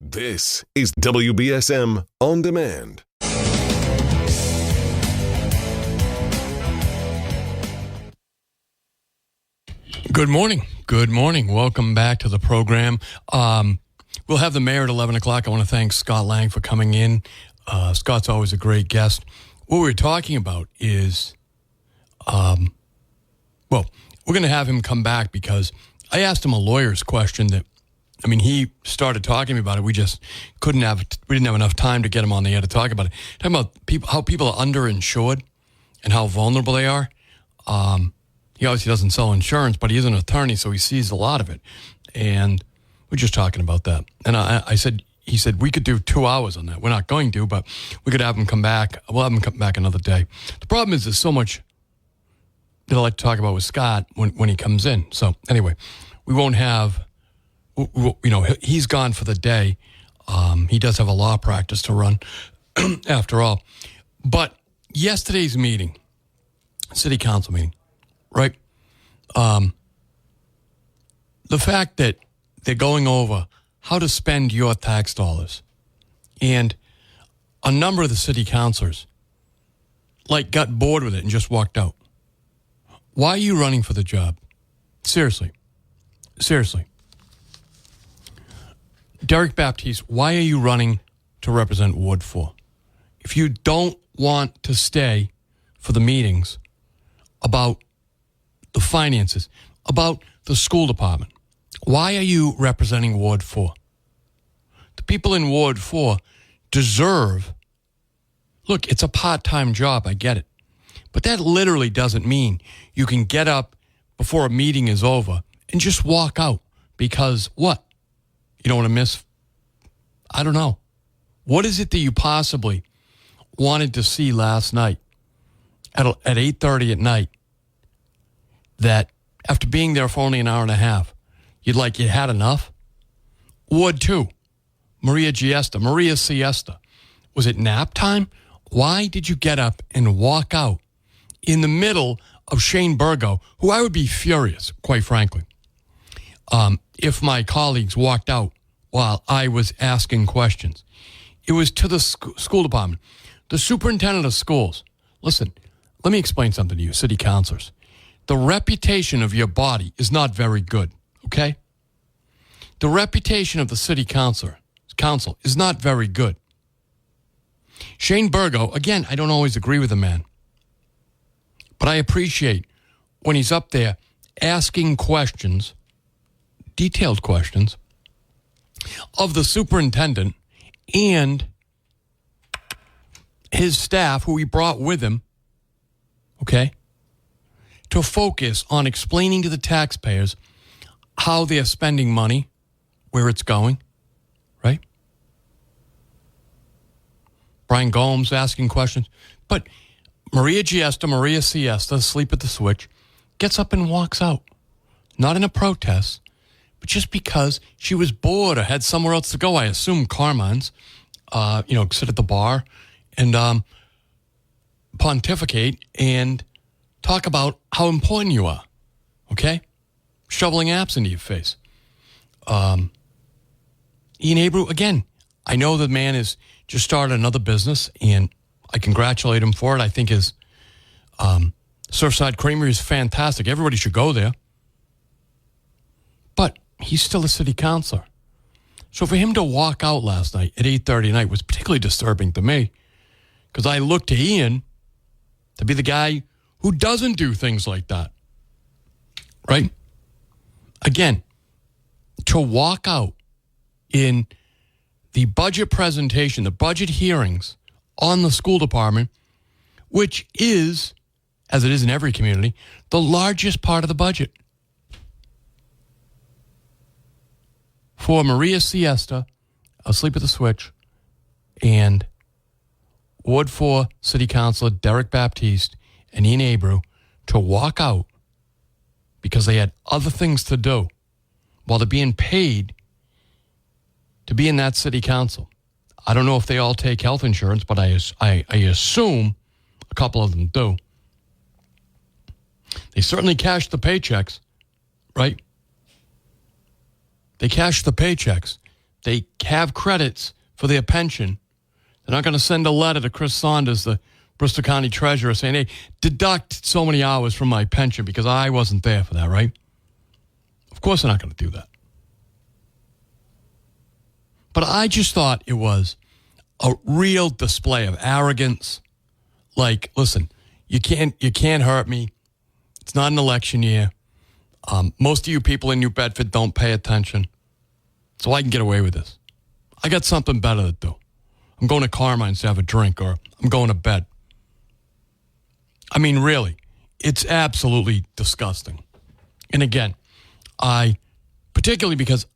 This is WBSM On Demand. Good morning. Good morning. Welcome back to the program. We'll have the mayor at 11 o'clock. I want to thank Scott Lang for coming in. Scott's always a great guest. What we're talking about is, we're going to have him come back because I asked him a lawyer's question that, he started talking to me about it. We just we didn't have enough time to get him on the air to talk about it. Talking about how people are underinsured and how vulnerable they are. He obviously doesn't sell insurance, but he is an attorney, so he sees a lot of it. And we're just talking about that. And he said, we could do 2 hours on that. We're not going to, but we could have him come back. We'll have him come back another day. The problem is there's so much that I like to talk about with Scott when he comes in. So anyway, we won't have, he's gone for the day. He does have a law practice to run after all. But yesterday's meeting, city council meeting, right? The fact that they're going over how to spend your tax dollars, and a number of the city councilors got bored with it and just walked out. Why are you running for the job? Seriously. Derek Baptiste, why are you running to represent Ward 4? If you don't want to stay for the meetings about the finances, about the school department, why are you representing Ward 4? The people in Ward 4 deserve, look, it's a part-time job, I get it. But that literally doesn't mean you can get up before a meeting is over and just walk out because what? You don't want to miss, I don't know. What is it that you possibly wanted to see last night at 8:30 at night that after being there for only an hour and a half, you had enough? Ward 2, Maria Siesta. Was it nap time? Why did you get up and walk out in the middle of Shane Burgo, who I would be furious, quite frankly, if my colleagues walked out while I was asking questions? It was to the school department. The superintendent of schools. Listen, let me explain something to you, city councilors. The reputation of your body is not very good, okay? The reputation of the city council is not very good. Shane Burgo, again, I don't always agree with the man, but I appreciate when he's up there asking questions, detailed questions, of the superintendent and his staff, who he brought with him, okay, to focus on explaining to the taxpayers how they're spending money, where it's going, right? Brian Gomes asking questions. But Maria Siesta, asleep at the switch, gets up and walks out. Not in a protest, but just because she was bored or had somewhere else to go. I assume Carmine's, sit at the bar and pontificate and talk about how important you are, okay? Shoveling apps into your face. Ian Abreu, again, I know the man has just started another business, and I congratulate him for it. I think his Surfside Creamery is fantastic. Everybody should go there. But he's still a city councilor. So for him to walk out last night at 8:30 at night was particularly disturbing to me, because I looked to Ian to be the guy who doesn't do things like that, right? Again, to walk out in the budget presentation, the budget hearings on the school department, which is, as it is in every community, the largest part of the budget. For Maria Siesta, asleep at the switch, and Ward 4 City Councilor Derek Baptiste and Ian Abreu to walk out because they had other things to do while they're being paid to be in that city council. I don't know if they all take health insurance, but I assume a couple of them do. They certainly cash the paychecks, right? They cash the paychecks. they have credits for their pension. They're not going to send a letter to Chris Saunders, the Bristol County Treasurer, saying, hey, deduct so many hours from my pension because I wasn't there for that, right? Of course they're not going to do that. But I just thought it was a real display of arrogance. Like, listen, you can't hurt me. It's not an election year. Most of you people in New Bedford don't pay attention. So I can get away with this. I got something better to do. I'm going to Carmine's to have a drink, or I'm going to bed. I mean, really, it's absolutely disgusting. And again, particularly because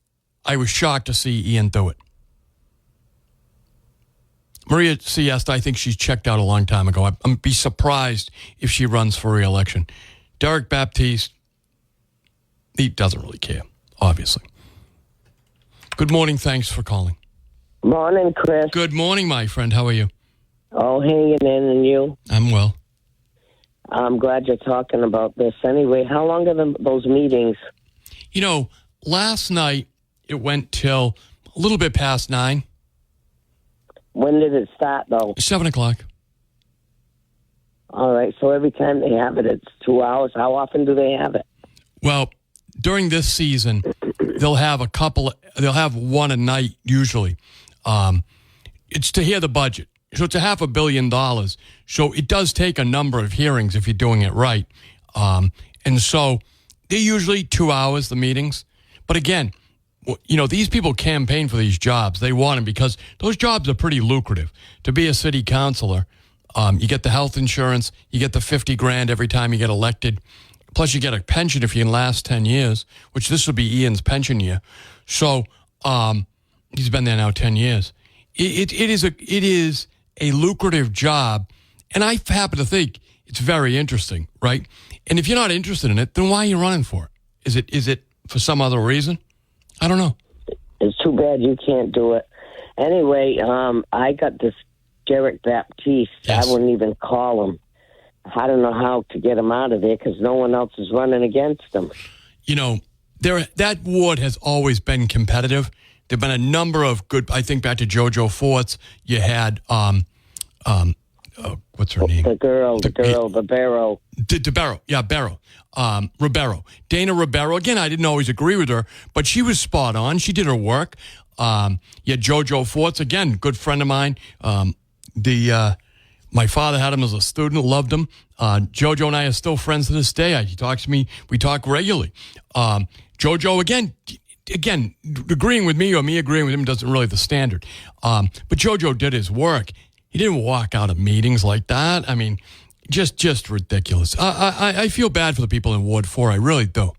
I was shocked to see Ian do it. Maria Siesta, I think she's checked out a long time ago. I'd be surprised if she runs for re-election. Derek Baptiste, he doesn't really care, obviously. Good morning. Thanks for calling. Morning, Chris. Good morning, my friend. How are you? Oh, hanging in, and you? I'm well. I'm glad you're talking about this. Anyway, how long are those meetings? You know, last night it went till a little bit past 9. When did it start, though? 7 o'clock. All right, so every time they have it, it's 2 hours. How often do they have it? Well, during this season, they'll have one a night usually. It's to hear the budget. So it's $500 million. So it does take a number of hearings if you're doing it right. And so they're usually 2 hours, the meetings. But again, you know, these people campaign for these jobs. They want them because those jobs are pretty lucrative. To be a city councilor, you get the health insurance, you get the $50,000 every time you get elected. Plus, you get a pension if you can last 10 years, which this will be Ian's pension year. So he's been there now 10 years. It is a lucrative job, and I happen to think it's very interesting, right? And if you're not interested in it, then why are you running for it? Is it for some other reason? I don't know. It's too bad you can't do it. Anyway, I got this Derek Baptiste. Yes. I wouldn't even call him. I don't know how to get him out of there because no one else is running against him. You know, that ward has always been competitive. There have been a number of good, I think back to JoJo Forts, you had, what's her name? The girl, Barrow. Barrow, yeah, Barrow. Ribeiro. Dana Ribeiro. Again, I didn't always agree with her, but she was spot on. She did her work. You had JoJo Forts, again, good friend of mine. My father had him as a student, loved him. JoJo and I are still friends to this day. He talks to me. We talk regularly. JoJo, again, agreeing with me or me agreeing with him doesn't really the standard. But JoJo did his work. He didn't walk out of meetings like that. I mean, just ridiculous. I feel bad for the people in Ward 4. I really do.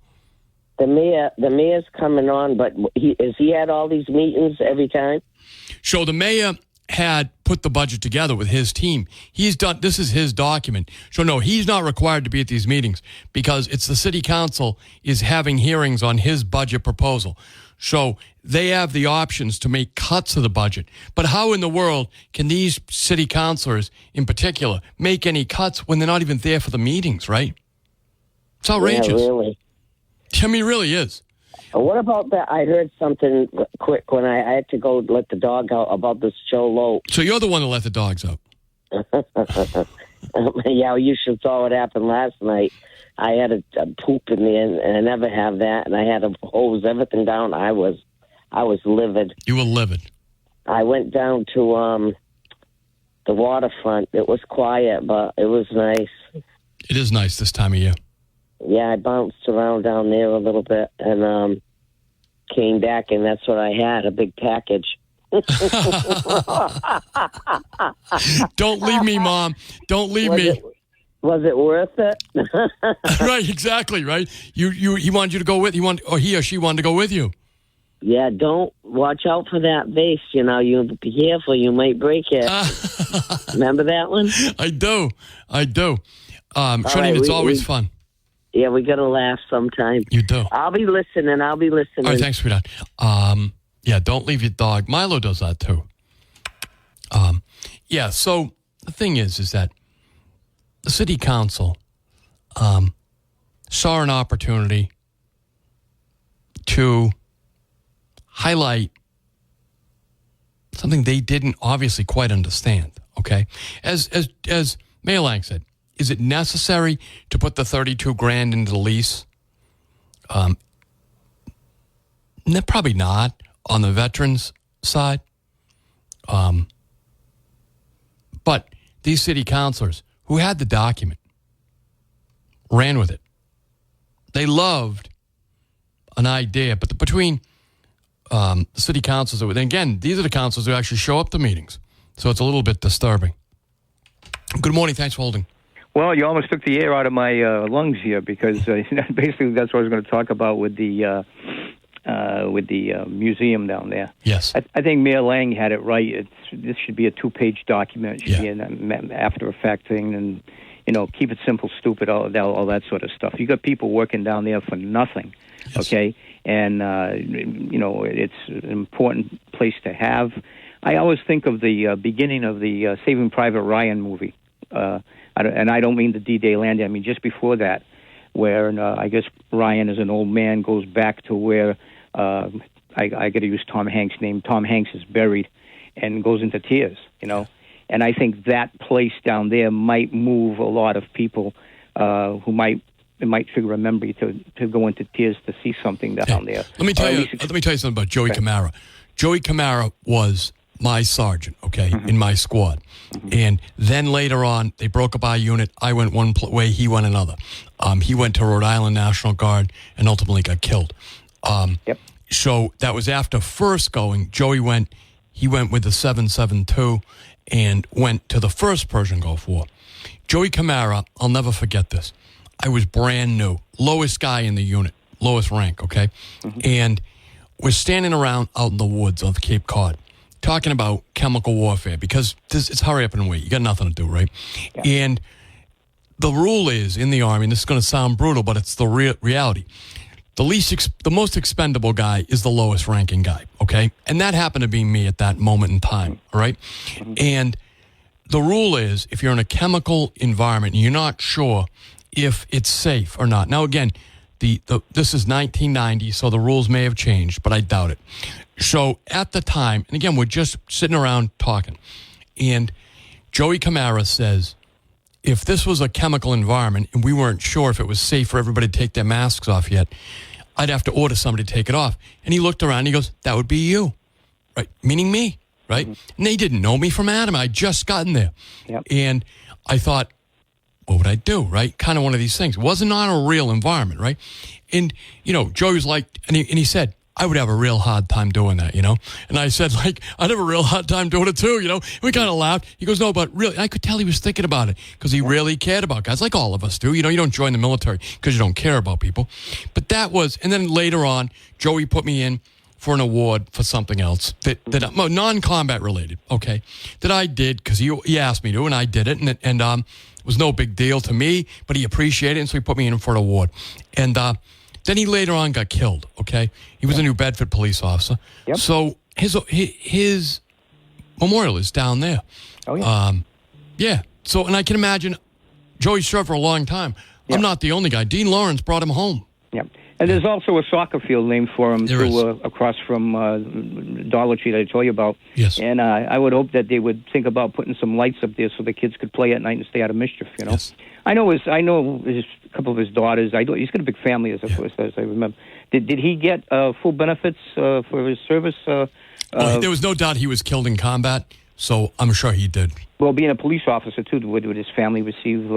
The mayor's coming on, but has he had all these meetings every time? So the mayor had put the budget together with his team. This is his document. So no, he's not required to be at these meetings because it's the city council is having hearings on his budget proposal. So they have the options to make cuts to the budget. But how in the world can these city councilors in particular make any cuts when they're not even there for the meetings, right? It's outrageous. Yeah, really. I mean, it really is. What about that? I heard something quick when I had to go let the dog out about this Joe Lowe. So you're the one that let the dogs out. Yeah, you should saw what happened last night. I had a poop in there, and I never have that, and I had to hose everything down. I was livid. You were livid. I went down to the waterfront. It was quiet, but it was nice. It is nice this time of year. Yeah, I bounced around down there a little bit and came back, and that's what I had, a big package. Don't leave me, Mom. Don't leave me. Was it worth it? Right, exactly, right? He wanted you to go with, he or she wanted to go with you. Yeah, don't watch out for that vase. You know, you be careful, you might break it. Remember that one? I do. Trinity, right, it's always fun. Yeah, we got to laugh sometime. You do. I'll be listening. All right, thanks, sweetheart. Yeah, don't leave your dog. Milo does that too. Yeah, so the thing is that the city council saw an opportunity to highlight something they didn't obviously quite understand, okay? As Mayor Lang said, is it necessary to put the $32,000 into the lease? Probably not on the veterans side. But these city councilors who had the document ran with it. They loved an idea, but between the city councilors, and again, these are the councilors who actually show up to meetings, so it's a little bit disturbing. Good morning. Thanks for holding. Well, you almost took the air out of my lungs here because basically that's what I was going to talk about with the museum down there. Yes. I think Mayor Lang had it right. This should be a 2-page document. It should be an after-effect thing, and keep it simple, stupid, all that sort of stuff. You got people working down there for nothing, okay? And it's an important place to have. I always think of the beginning of the Saving Private Ryan movie, and I don't mean the D-Day landing. I mean just before that, where I guess Ryan, as an old man, goes back to where I got to use Tom Hanks' name. Tom Hanks is buried, and goes into tears. And I think that place down there might move a lot of people who might trigger a memory to go into tears to see something down there. Let me tell you something about Joey Camara. Joey Camara was my sergeant, in my squad. And then later on, they broke up our unit. I went one way, he went another. He went to Rhode Island National Guard and ultimately got killed. So that was after first going. Joey went with the 772 and went to the first Persian Gulf War. Joey Camara, I'll never forget this. I was brand new, lowest guy in the unit, lowest rank, And we're standing around out in the woods of Cape Cod talking about chemical warfare because it's hurry up and wait. You got nothing to do, right? Yeah. And the rule is in the Army, and this is going to sound brutal, but it's the reality. The most expendable guy is the lowest ranking guy, And that happened to be me at that moment in time, all right? And the rule is if you're in a chemical environment and you're not sure if it's safe or not. Now, again, this is 1990, so the rules may have changed, but I doubt it. So at the time, and again, we're just sitting around talking, and Joey Camara says, if this was a chemical environment and we weren't sure if it was safe for everybody to take their masks off yet, I'd have to order somebody to take it off. And he looked around and he goes, that would be you, right? Meaning me, right? And they didn't know me from Adam. I'd just gotten there. Yep. And I thought, what would I do, right? Kind of one of these things. It wasn't on a real environment, right? And, Joey was like, and he said, I would have a real hard time doing that, And I said, I'd have a real hard time doing it too, And we kind of laughed. He goes, no, but really, I could tell he was thinking about it because he really cared about guys like all of us do. You don't join the military because you don't care about people. But that was, and then later on, Joey put me in for an award for something else that non-combat related, that I did because he asked me to, and I did it, and it was no big deal to me, but he appreciated it, and so he put me in for an award. And then he later on got killed, He was a New Bedford police officer. Yep. So his memorial is down there. Oh, yeah. Yeah. So, and I can imagine Joey served for a long time. Yep. I'm not the only guy. Dean Lawrence brought him home. Yep. And there's also a soccer field named for him across from Dollar Tree that I told you about. Yes. And I would hope that they would think about putting some lights up there so the kids could play at night and stay out of mischief, Yes. I know his a couple of his daughters. He's got a big family, as I remember. Did he get full benefits for his service? There was no doubt he was killed in combat, so I'm sure he did. Well, being a police officer, too, would his family receive...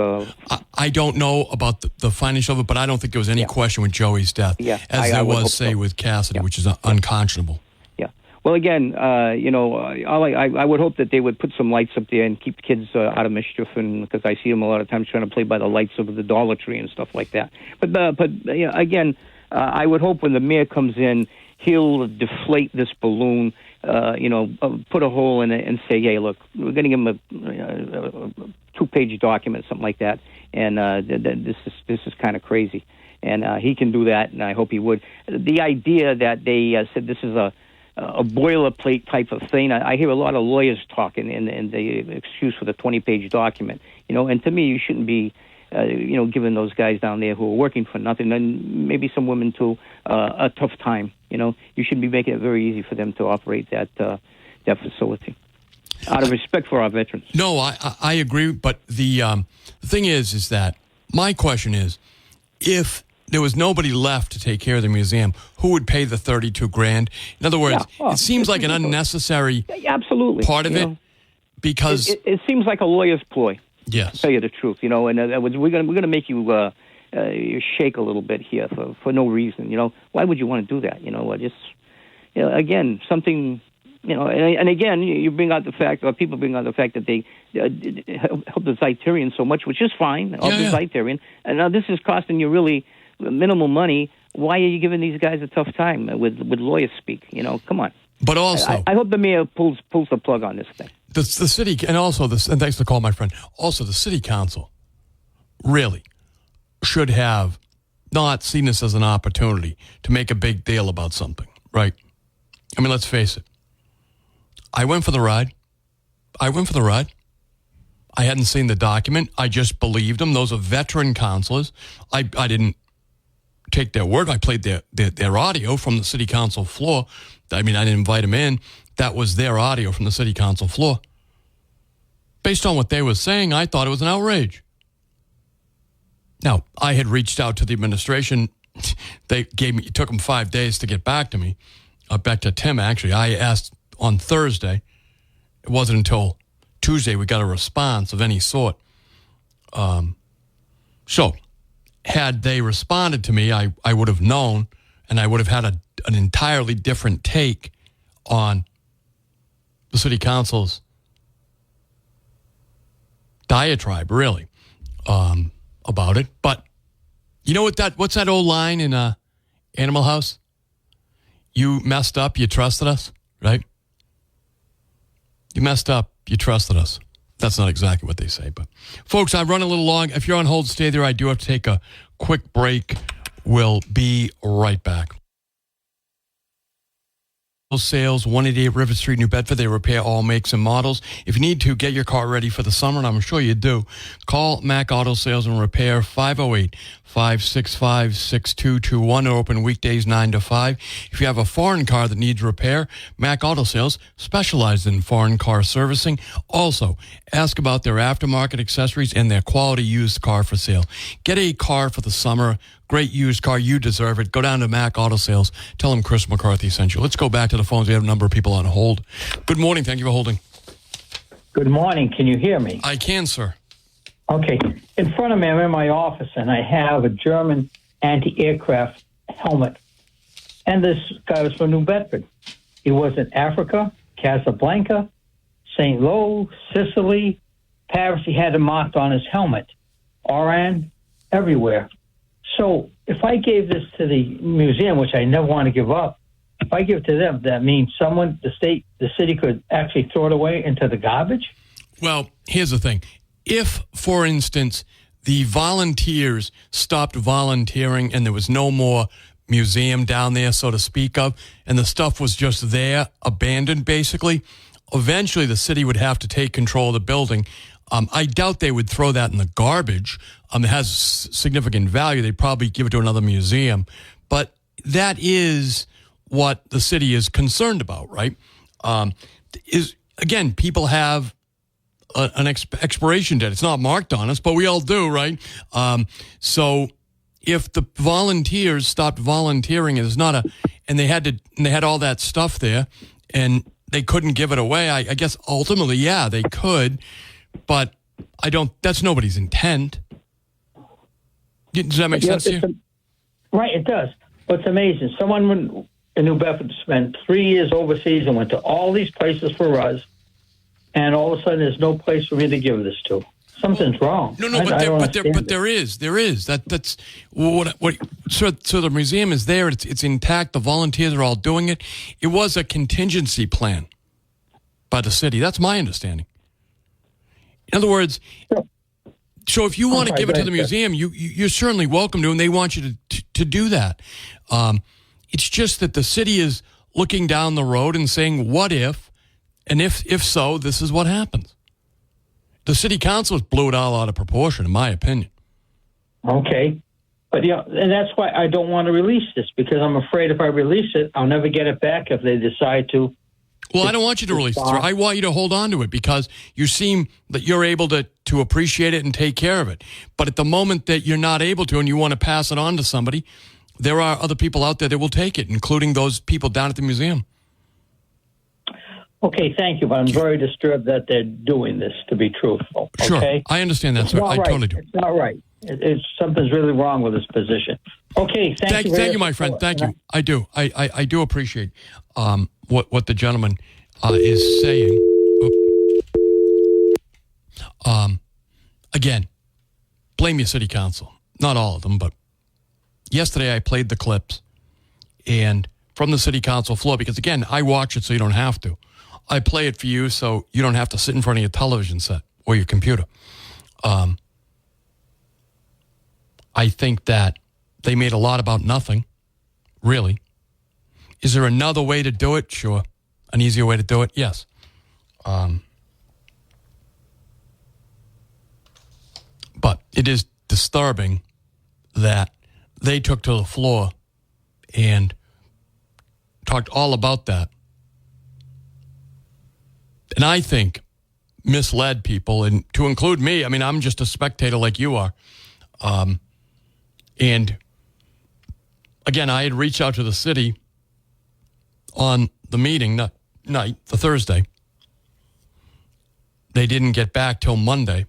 I don't know about the financial of it, but I don't think there was any question with Joey's death, as there was, say, with Cassidy, which is unconscionable. Yeah. Well, again, I would hope that they would put some lights up there and keep kids out of mischief, because I see them a lot of times trying to play by the lights of the Dollar Tree and stuff like that. But again, I would hope when the mayor comes in, he'll deflate this balloon, put a hole in it and say, hey, look, we're going to give him a 2-page document, something like that, and this is kind of crazy. And he can do that, and I hope he would. The idea that they said this is a boilerplate type of thing, I hear a lot of lawyers talking in the excuse for the 20-page document, and to me, you shouldn't be giving those guys down there who are working for nothing, and maybe some women too, a tough time. You shouldn't be making it very easy for them to operate that that facility, out of respect for our veterans. No, I agree. But the thing is that my question is, if there was nobody left to take care of the museum, who would pay the $32,000? In other words, it seems like an unnecessary absolutely part of it, because it seems like a lawyer's ploy. Yes, to tell you the truth, and we're gonna make you shake a little bit here for no reason. Why would you want to do that? Again, something. And again, you bring out the fact, or people bring out the fact that they help the Zeitarian so much, which is fine, the Zeitarian. And now this is costing you really minimal money. Why are you giving these guys a tough time with lawyer speak? Come on. But also, I hope the mayor pulls the plug on this thing. The city, and also this, and thanks for the call, my friend. Also, the city council really should have not seen this as an opportunity to make a big deal about something, right? I mean, let's face it. I went for the ride. I hadn't seen the document. I just believed them. Those are veteran councilors. I didn't take their word. I played their audio from the city council floor. I mean, I didn't invite them in. That was their audio from the city council floor. Based on what they were saying, I thought it was an outrage. Now, I had reached out to the administration. It took them 5 days to get back to me. Back to Tim, actually. I asked on Thursday. It wasn't until Tuesday we got a response of any sort. So, had they responded to me, I would have known, and I would have had an entirely different take on the city council's diatribe, really, about it. But you know what's that old line in Animal House? You messed up, you trusted us, right? You messed up, you trusted us. That's not exactly what they say, but folks, I've run a little long. If you're on hold, stay there. I do have to take a quick break. We'll be right back. Sales, 188 River Street, New Bedford. They repair all makes and models. If you need to, get your car ready for the summer, and I'm sure you do. Call Mac Auto Sales and Repair, 508-565-6221. They're open weekdays 9 to 5. If you have a foreign car that needs repair, Mac Auto Sales specializes in foreign car servicing. Also, ask about their aftermarket accessories and their quality used car for sale. Get a car for the summer. Great used car. You deserve it. Go down to Mac Auto Sales. Tell them Chris McCarthy sent you. Let's go back to the phones. We have a number of people on hold. Good morning. Thank you for holding. Good morning. Can you hear me? I can, sir. Okay. In front of me, I'm in my office, and I have a German anti-aircraft helmet. And this guy was from New Bedford. He was in Africa, Casablanca, St. Lo, Sicily, Paris. He had it marked on his helmet. Oran, everywhere. So if I gave this to the museum, which I never want to give up, if I give it to them, that means the city could actually throw it away into the garbage? Well, here's the thing. If, for instance, the volunteers stopped volunteering and there was no more museum down there, so to speak of, and the stuff was just there, abandoned basically, eventually the city would have to take control of the building. I doubt they would throw that in the garbage. It has significant value. They'd probably give it to another museum. But that is what the city is concerned about, right? Again, people have an expiration date. It's not marked on us, but we all do, right? So if the volunteers stopped volunteering, and they had all that stuff there, and they couldn't give it away, I guess ultimately, yeah, they could. But that's nobody's intent. Does that make sense to you? Right, it does. But it's amazing. Someone in New Bedford spent 3 years overseas and went to all these places for us, and all of a sudden there's no place for me to give this to. Something's wrong. No, but there is. That's what. So the museum is there. It's intact. The volunteers are all doing it. It was a contingency plan by the city. That's my understanding. In other words, so if you want to give it to the museum, you're certainly welcome to, and they want you to do that. It's just that the city is looking down the road and saying, what if, and if so, this is what happens. The city council blew it all out of proportion, in my opinion. Okay. But, and that's why I don't want to release this, because I'm afraid if I release it, I'll never get it back if they decide to Well, I don't want you to release the threat. I want you to hold on to it because you seem that you're able to appreciate it and take care of it. But at the moment that you're not able to and you want to pass it on to somebody, there are other people out there that will take it, including those people down at the museum. Okay, thank you, but I'm very disturbed that they're doing this, to be truthful. Sure, okay? I understand that, It's sir. not I right. totally do. It's not right. Something's really wrong with this position. Okay, thank you. Thank you, my friend. Thank you. I do. I do appreciate what the gentleman is saying. Again, blame your city council. Not all of them, but yesterday I played the clips and from the city council floor because, again, I watch it so you don't have to. I play it for you so you don't have to sit in front of your television set or your computer. I think that they made a lot about nothing, really. Is there another way to do it? Sure. An easier way to do it? Yes. But it is disturbing that they took to the floor and talked all about that. And I think misled people, and to include me, I mean, I'm just a spectator like you are. And again, I had reached out to the city on the meeting night, the Thursday. They didn't get back till Monday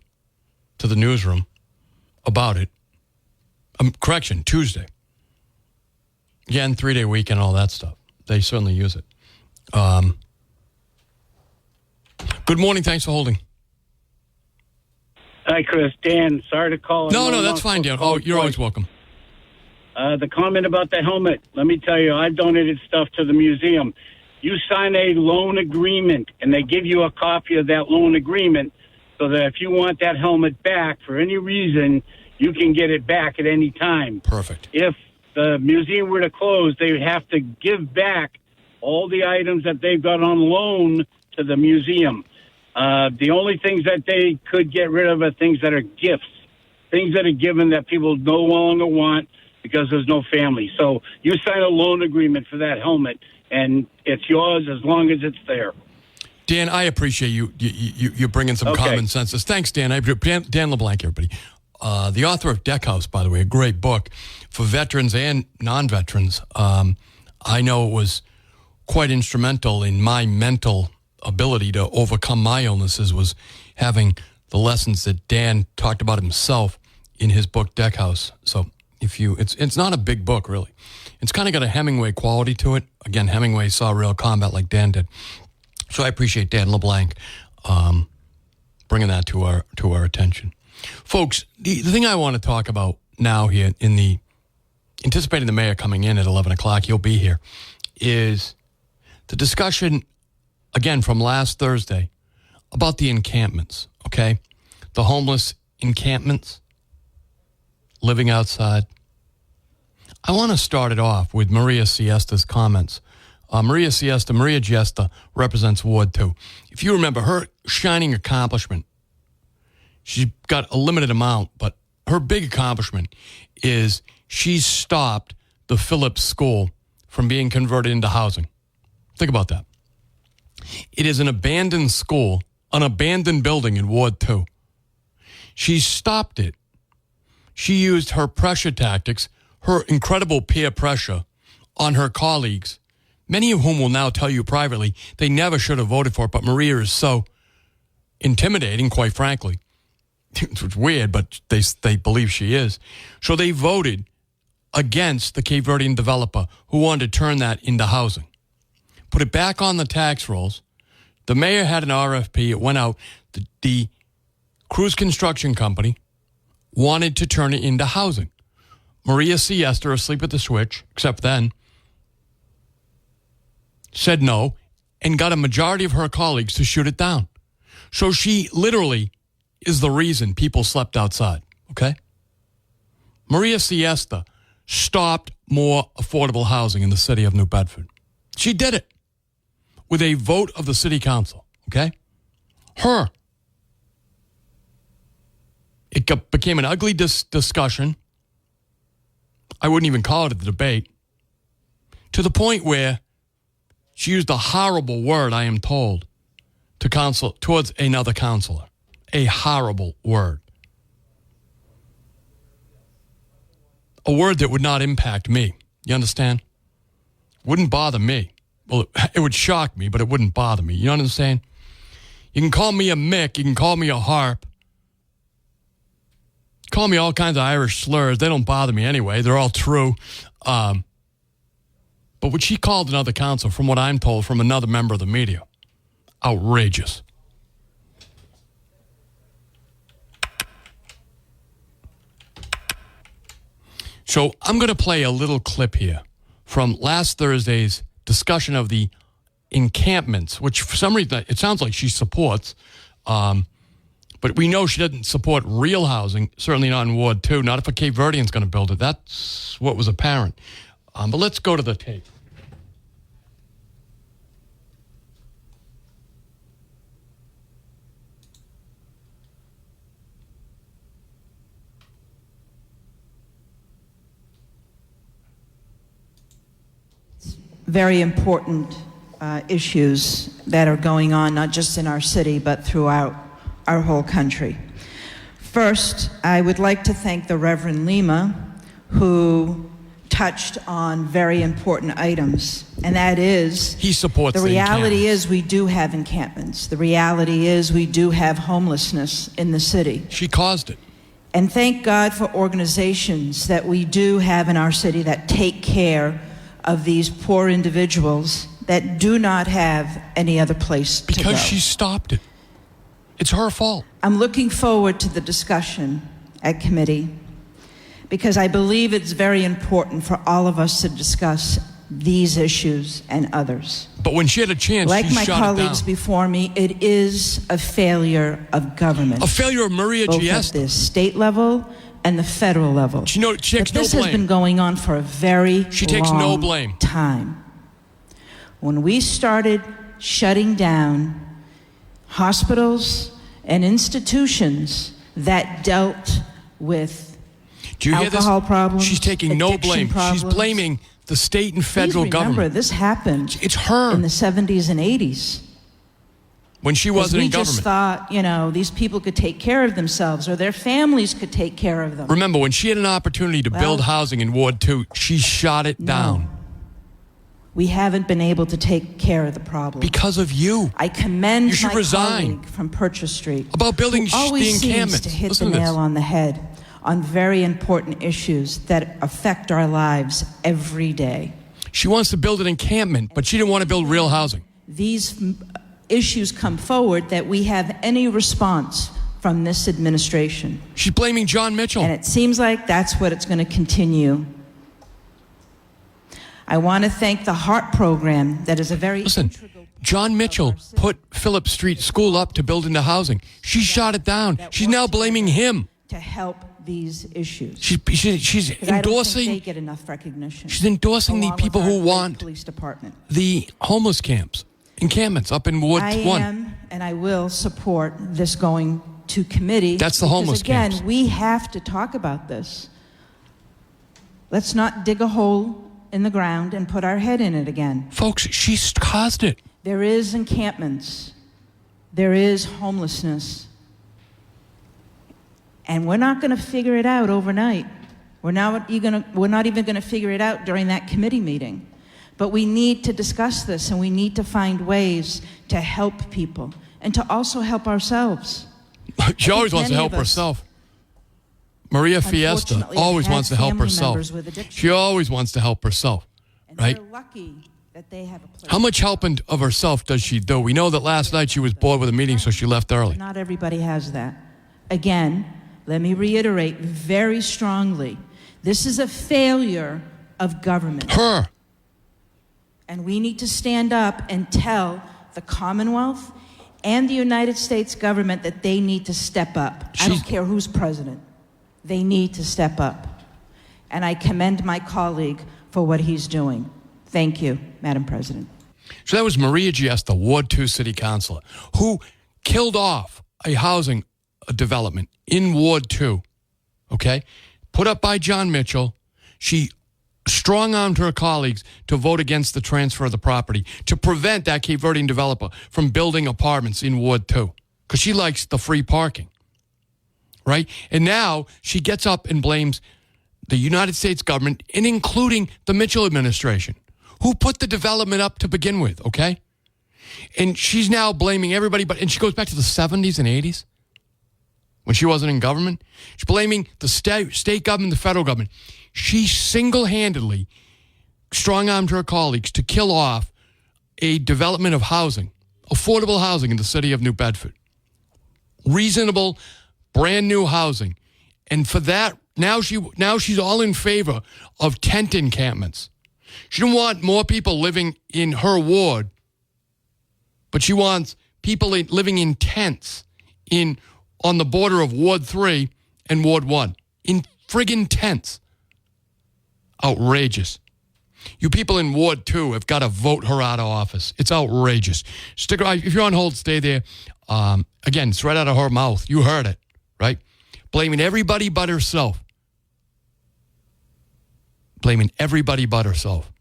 to the newsroom about it. Tuesday. Again, 3-day weekend, all that stuff. They certainly use it. Good morning. Thanks for holding. Hi, Chris. Dan, sorry to call. No, that's fine, Dan. Oh, you're always welcome. The comment about the helmet, let me tell you, I donated stuff to the museum. You sign a loan agreement, and they give you a copy of that loan agreement so that if you want that helmet back for any reason, you can get it back at any time. Perfect. If the museum were to close, they would have to give back all the items that they've got on loan to the museum. The only things that they could get rid of are things that are gifts, things that are given that people no longer want because there's no family. So you sign a loan agreement for that helmet, and it's yours as long as it's there. Dan, I appreciate you bringing some common senses. Thanks, Dan. Dan LeBlanc, everybody. The author of Deckhouse, by the way, a great book for veterans and non-veterans. I know it was quite instrumental in my mental ability to overcome my illnesses was having the lessons that Dan talked about himself in his book Deckhouse. So it's not a big book, really. It's kind of got a Hemingway quality to it. Again, Hemingway saw real combat like Dan did. So I appreciate Dan LeBlanc bringing that to our attention. Folks, the thing I want to talk about now here anticipating the mayor coming in at 11 o'clock, he'll be here, is the discussion, again, from last Thursday about the encampments, okay? The homeless encampments, living outside. I want to start it off with Maria Siesta's comments. Maria Giesta represents Ward 2. If you remember, her shining accomplishment, she's got a limited amount, but her big accomplishment is she stopped the Phillips School from being converted into housing. Think about that. It is an abandoned school, an abandoned building in Ward 2. She stopped it. She used her pressure tactics, her incredible peer pressure on her colleagues, many of whom will now tell you privately they never should have voted for it, but Maria is so intimidating, quite frankly. It's weird, but they believe she is. So they voted against the Cape Verdean developer who wanted to turn that into housing. Put it back on the tax rolls. The mayor had an RFP. It went out. The Cruise Construction Company wanted to turn it into housing. Maria Siesta, asleep at the switch, except then, said no and got a majority of her colleagues to shoot it down. So she literally is the reason people slept outside, okay? Maria Siesta stopped more affordable housing in the city of New Bedford. She did it with a vote of the city council, okay? It became an ugly discussion. I wouldn't even call it a debate. To the point where She used a horrible word, I am told, towards another councilor. A horrible word. A word that would not impact me. You understand? Wouldn't bother me. Well, it would shock me, but it wouldn't bother me. You understand? You can call me a Mick. You can call me a harp. Call me all kinds of Irish slurs. They don't bother me anyway. They're all true. But what she called another councilor, from what I'm told, from another member of the media, outrageous. So I'm going to play a little clip here from last Thursday's discussion of the encampments, which for some reason it sounds like she supports. But we know she doesn't support real housing, certainly not in Ward 2, not if a Cape Verdean's going to build it. That's what was apparent. But let's go to the tape. Very important issues that are going on, not just in our city, but throughout our whole country. First, I would like to thank the Reverend Lima, who touched on very important items, and that is he supports the reality is we do have encampments. The reality is we do have homelessness in the city. She caused it. And thank God for organizations that we do have in our city that take care of these poor individuals that do not have any other place to go. Because she stopped it. It's her fault. I'm looking forward to the discussion at committee because I believe it's very important for all of us to discuss these issues and others. But when she had a chance, like she my shot colleagues it down. before me, it is a failure of government. A failure of Maria both Giesta. at the state level and the federal level. She takes no this blame. has been going on for a very takes no long blame. time. When we started shutting down hospitals and institutions that dealt with Do you hear alcohol this? problems, She's taking no addiction blame. problems. She's blaming the state and federal Please remember, government. this happened It's her. in the 70s and 80s. When she wasn't in We just government. thought, these people could take care of themselves or their families could take care of them. Remember, when she had an opportunity to build housing in Ward 2, she shot it down. We haven't been able to take care of the problem. Because of you. I commend You should my resign. colleague from Purchase Street About building who always the seems encampments. to hit Listen the to this. nail on the head on very important issues that affect our lives every day. She wants to build an encampment, but she didn't want to build real housing. These issues come forward that we have any response from this administration. She's blaming John Mitchell. And it seems like that's what it's going to continue. I want to thank the HEART program that is a very integral John Mitchell put Phillip Street School up to build into housing. She shot it down. She's now blaming him. to help these issues. She's 'Cause I don't endorsing. think they get enough recognition. She's endorsing the along people with our who great want police department. the homeless camps, encampments up in Ward I 1. am, and I will support this going to committee. That's the homeless because, again, camps. we have to talk about this. Let's not dig a hole in the ground and put our head in it again. Folks, she's caused it. There is encampments. There is homelessness. And we're not going to figure it out overnight. We're not even going to figure it out during that committee meeting. But we need to discuss this, and we need to find ways to help people and to also help ourselves. She always wants to many help of us, herself. Maria Fiesta unfortunately, always have wants to help family herself. members with addiction. She always wants to help herself, And right? they're lucky that they have a place. How much helping of herself does she do? We know that last night she was bored with a meeting, so she left early. Not everybody has that. Again, let me reiterate very strongly, this is a failure of government. Her. And we need to stand up and tell the Commonwealth and the United States government that they need to step up. I don't care who's president. They need to step up. And I commend my colleague for what he's doing. Thank you, Madam President. So that was Maria Giesta, Ward 2 City Councilor, who killed off a housing development in Ward 2, okay? Put up by John Mitchell. She strong-armed her colleagues to vote against the transfer of the property to prevent that Cape Verdean developer from building apartments in Ward 2 because she likes the free parking, right? And now she gets up and blames the United States government, and including the Mitchell administration, who put the development up to begin with, okay? And she's now blaming everybody, and she goes back to the 70s and 80s when she wasn't in government. She's blaming the state government, the federal government. She single-handedly strong-armed her colleagues to kill off a development of housing, affordable housing in the city of New Bedford. Reasonable, brand-new housing. And for that, now she's all in favor of tent encampments. She don't want more people living in her ward, but she wants people living in tents on the border of Ward 3 and Ward 1. In friggin' tents. Outrageous. You people in Ward 2 have got to vote her out of office. It's outrageous. Stick around. If you're on hold, stay there. Again, it's right out of her mouth. You heard it, right? Blaming everybody but herself. Blaming everybody but herself.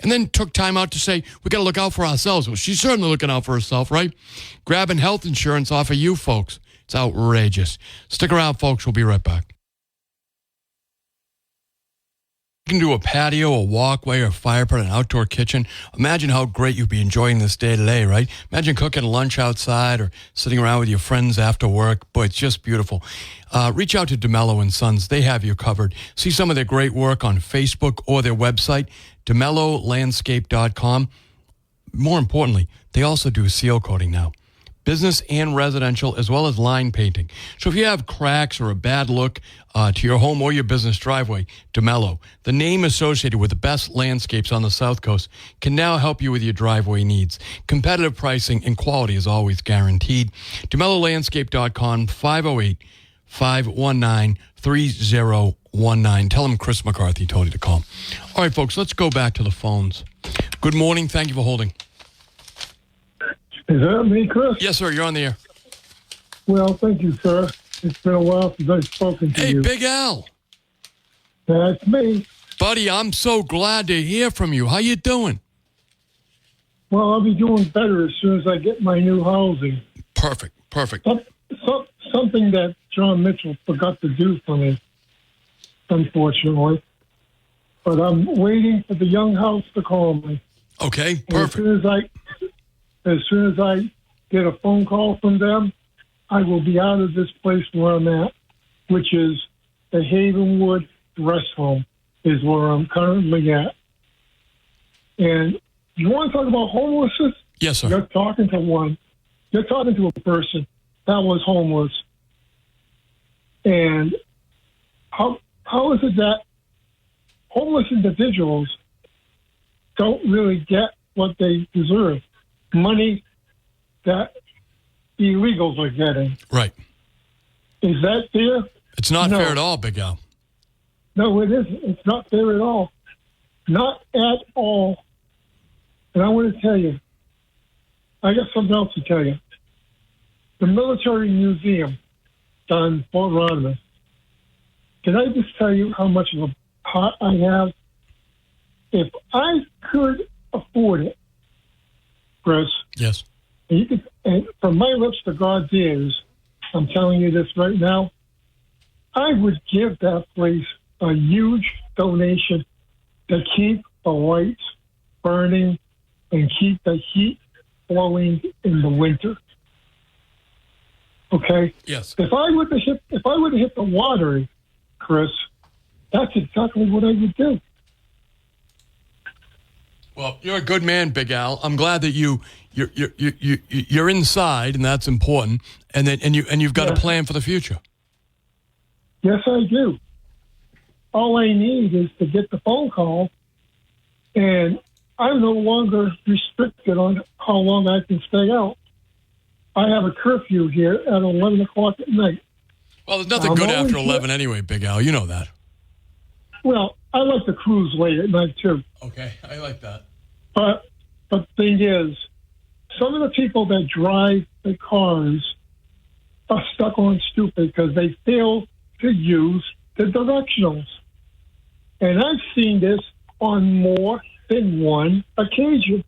And then took time out to say, we got to look out for ourselves. Well, she's certainly looking out for herself, right? Grabbing health insurance off of you folks. It's outrageous. Stick around, folks. We'll be right back. You can do a patio, a walkway, or a fire pit, an outdoor kitchen. Imagine how great you'd be enjoying this day today, right? Imagine cooking lunch outside or sitting around with your friends after work. Boy, it's just beautiful. Reach out to DeMello and Sons. They have you covered. See some of their great work on Facebook or their website, DeMelloLandscape.com. More importantly, they also do seal coating now. Business and residential, as well as line painting. So if you have cracks or a bad look to your home or your business driveway, DeMello, the name associated with the best landscapes on the South Coast, can now help you with your driveway needs. Competitive pricing and quality is always guaranteed. DeMelloLandscape.com, 508-519-3019. Tell them Chris McCarthy told you to call. All right, folks, let's go back to the phones. Good morning. Thank you for holding. Is that me, Chris? Yes, sir. You're on the air. Well, thank you, sir. It's been a while since I've spoken to you. Hey, Big Al. That's me. Buddy, I'm so glad to hear from you. How you doing? Well, I'll be doing better as soon as I get my new housing. Perfect. Something that John Mitchell forgot to do for me, unfortunately. But I'm waiting for the young house to call me. Okay, perfect. As soon as I get a phone call from them, I will be out of this place where I'm at, which is the Havenwood Rest Home, is where I'm currently at. And you want to talk about homelessness? Yes, sir. You're talking to one. You're talking to a person that was homeless. And how is it that homeless individuals don't really get what they deserve? Money that illegals are getting. Right. Is that fair? It's not fair at all, Big Al. No, it isn't. It's not fair at all. Not at all. And I want to tell you, I got something else to tell you. The Military Museum down in Fort Ronimus. Can I just tell you how much of a pot I have? If I could afford it, Chris. Yes. And from my lips to God's ears, I'm telling you this right now, I would give that place a huge donation to keep the lights burning and keep the heat flowing in the winter. Okay? Yes. If I would have hit the water, Chris, that's exactly what I would do. Well, you're a good man, Big Al. I'm glad that you're inside, and that's important. And you've got a plan for the future. Yes, I do. All I need is to get the phone call, and I'm no longer restricted on how long I can stay out. I have a curfew here at 11 o'clock at night. Well, there's nothing good after 11 anyway, Big Al. You know that. Well, I like to cruise late at night, too. Okay, I like that. But the thing is, some of the people that drive the cars are stuck on stupid because they fail to use the directionals. And I've seen this on more than one occasion,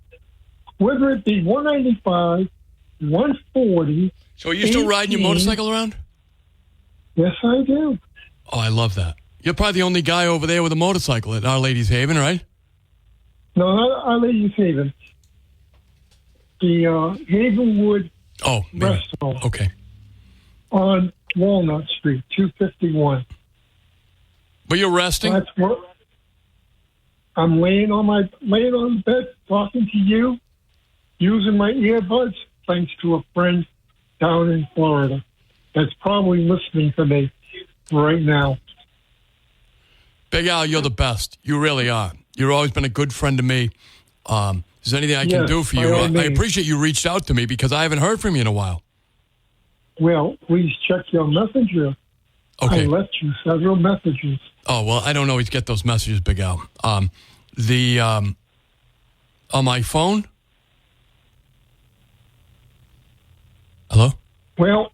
whether it be 195, 140. So are you still riding your 18. motorcycle around? Yes, I do. Oh, I love that. You're probably the only guy over there with a motorcycle at Our Lady's Haven, right? No, not Our Lady's Haven. The Havenwood restaurant. Okay. On Walnut Street, 251. But you're resting? That's what I'm laying on the bed talking to you, using my earbuds, thanks to a friend down in Florida that's probably listening to me right now. Big Al, you're the best. You really are. You've always been a good friend to me. Is there anything I can do for you? I appreciate you reached out to me because I haven't heard from you in a while. Well, please check your messenger. Okay. I left you several messages. Oh, well, I don't always get those messages, Big Al. On my phone? Hello? Well,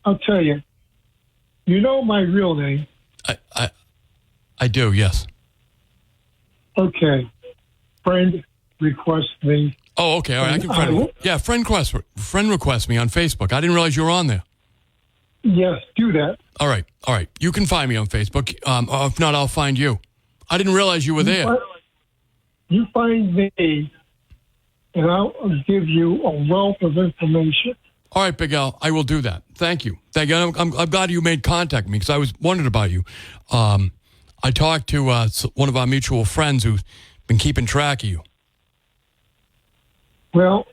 I'll tell you. You know my real name. I do, yes. Okay. Friend request me. Oh, okay. All right. I can friend request me on Facebook. I didn't realize you were on there. Yes, do that. All right. You can find me on Facebook. Or if not, I'll find you. I didn't realize you were there. You find me, and I'll give you a wealth of information. All right, Big Al, I will do that. Thank you. I'm glad you made contact with me because I was wondering about you. I talked to one of our mutual friends who's been keeping track of you. Well,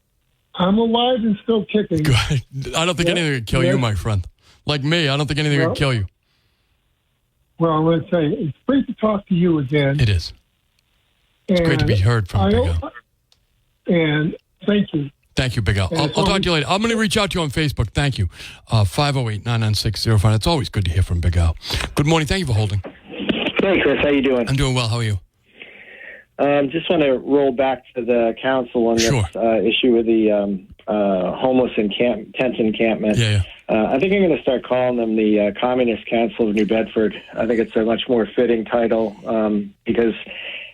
I'm alive and still kicking. Good. I don't think anything would kill you, my friend. Like me, I don't think anything would kill you. Well, I'm going to say, it's great to talk to you again. It is. It's great to be heard from Big Al. And thank you. Thank you, Big Al. I'll talk to you later. I'm going to reach out to you on Facebook. Thank you. 508-996-05. It's always good to hear from Big Al. Good morning. Thank you for holding. Hey, Chris. How you doing? I'm doing well. How are you? Just want to roll back to the council on this issue with the homeless tent encampment. Yeah. I think I'm going to start calling them the Communist Council of New Bedford. I think it's a much more fitting title because,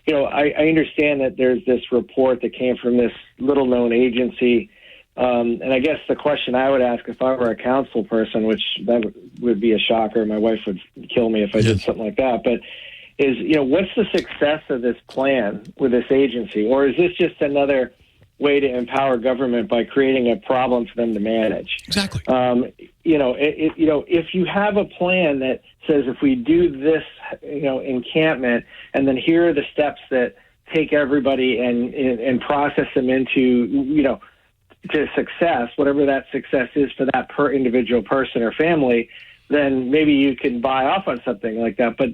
I understand that there's this report that came from this little-known agency, and I guess the question I would ask if I were a council person, which that would be a shocker, my wife would kill me if I did something like that, but is, what's the success of this plan with this agency? Or is this just another way to empower government by creating a problem for them to manage? Exactly. If you have a plan that says if we do this, encampment, and then here are the steps that take everybody and process them into, to success, whatever that success is for that per individual person or family, then maybe you can buy off on something like that. But,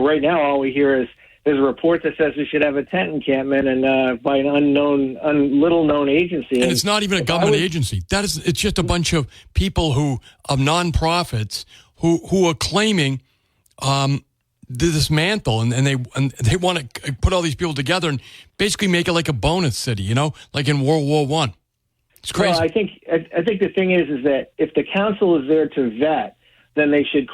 right now all we hear is there's a report that says we should have a tent encampment and by an little-known agency. And it's not even a government agency. It's just a bunch of people of nonprofits who are claiming this mantle, and they want to put all these people together and basically make it like a bonus city, like in World War I. It's crazy. Well, I think the thing is that if the council is there to vet, then they should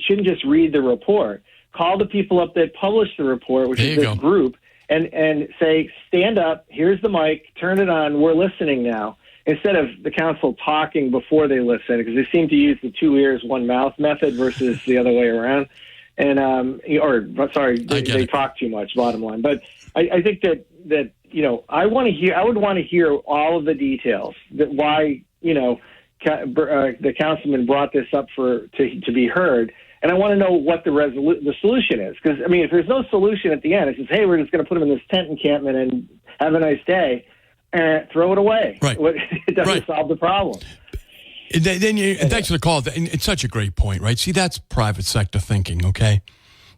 shouldn't just read the report. Call the people up that published the report, which is this group, and say, stand up, here's the mic, turn it on, we're listening now. Instead of the council talking before they listen, because they seem to use the 2 ears, 1 mouth method versus the other way around. And, they talk too much, bottom line. But I think that I would want to hear all of the details, that why, the councilman brought this up to be heard. And I want to know what the solution is. Because, if there's no solution at the end, it says, hey, we're just going to put them in this tent encampment and have a nice day, and throw it away. Right. It doesn't solve the problem. Thanks for the call. It's such a great point, right? See, that's private sector thinking, okay?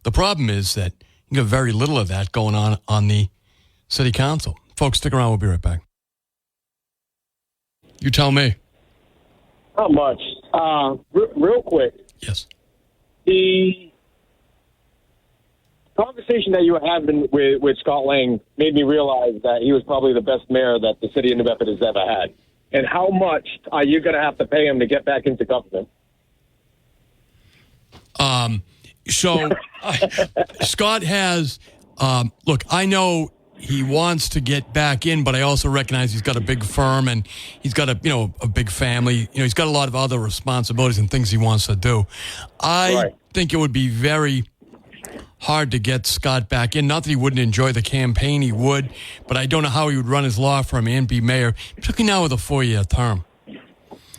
The problem is that you have very little of that going on the city council. Folks, stick around. We'll be right back. You tell me. Not much. Real quick. Yes. The conversation that you were having with Scott Lang made me realize that he was probably the best mayor that the city of New Bedford has ever had. And how much are you going to have to pay him to get back into government? So Scott has Look, I know he wants to get back in, but I also recognize he's got a big firm and he's got a big family. He's got a lot of other responsibilities and things he wants to do. I think it would be very hard to get Scott back in. Not that he wouldn't enjoy the campaign, he would, but I don't know how he would run his law firm and be mayor, particularly now with a 4-year term.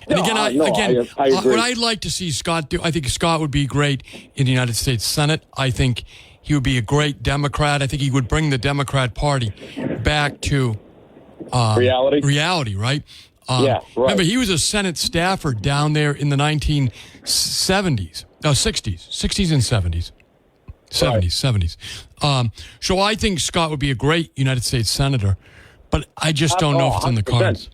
And I agree. What I'd like to see Scott do, I think Scott would be great in the United States Senate. I think he would be a great Democrat. I think he would bring the Democrat Party back to reality, right? Remember, he was a Senate staffer down there in the 1970s, 60s and 70s. 70s. So I think Scott would be a great United States Senator, but I just don't know if it's in the cards.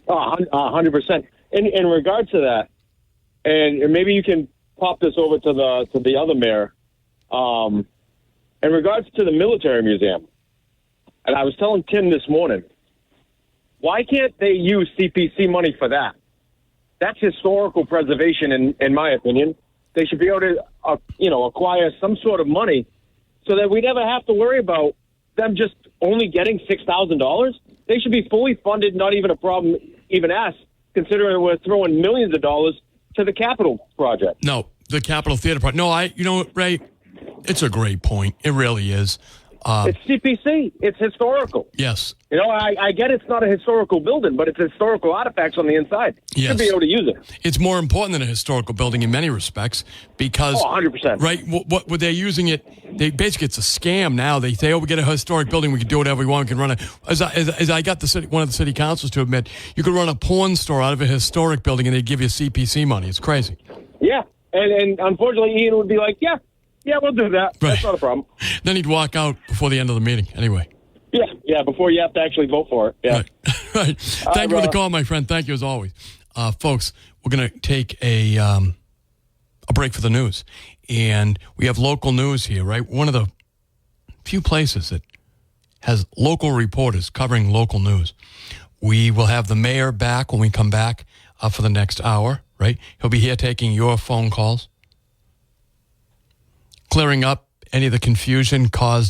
100%. In regards to that, and maybe you can pop this over to the other mayor, in regards to the military museum, and I was telling Tim this morning, why can't they use CPC money for that? That's historical preservation, in my opinion. They should be able to, acquire some sort of money so that we never have to worry about them just only getting $6,000. They should be fully funded, not even a problem, even us, considering we're throwing millions of dollars to the Capitol project. No, the Capitol Theater project. No, Ray, it's a great point. It really is. It's CPC. It's historical. Yes. I get it's not a historical building, but it's historical artifacts on the inside. You should be able to use it. It's more important than a historical building in many respects because... 100%. Right? What they're using it... Basically, it's a scam now. They say, we get a historic building, we can do whatever we want, we can run it. As I got one of the city councils to admit, you could run a porn store out of a historic building and they'd give you CPC money. It's crazy. Yeah. And unfortunately, Ian would be like, yeah, we'll do that. Right. That's not a problem. Then he'd walk out before the end of the meeting anyway. Yeah, before you have to actually vote for it. Yeah. Right. Thank you for the call, my friend. Thank you as always. Folks, we're going to take a break for the news. And we have local news here, right? One of the few places that has local reporters covering local news. We will have the mayor back when we come back for the next hour, right? He'll be here taking your phone calls, clearing up any of the confusion caused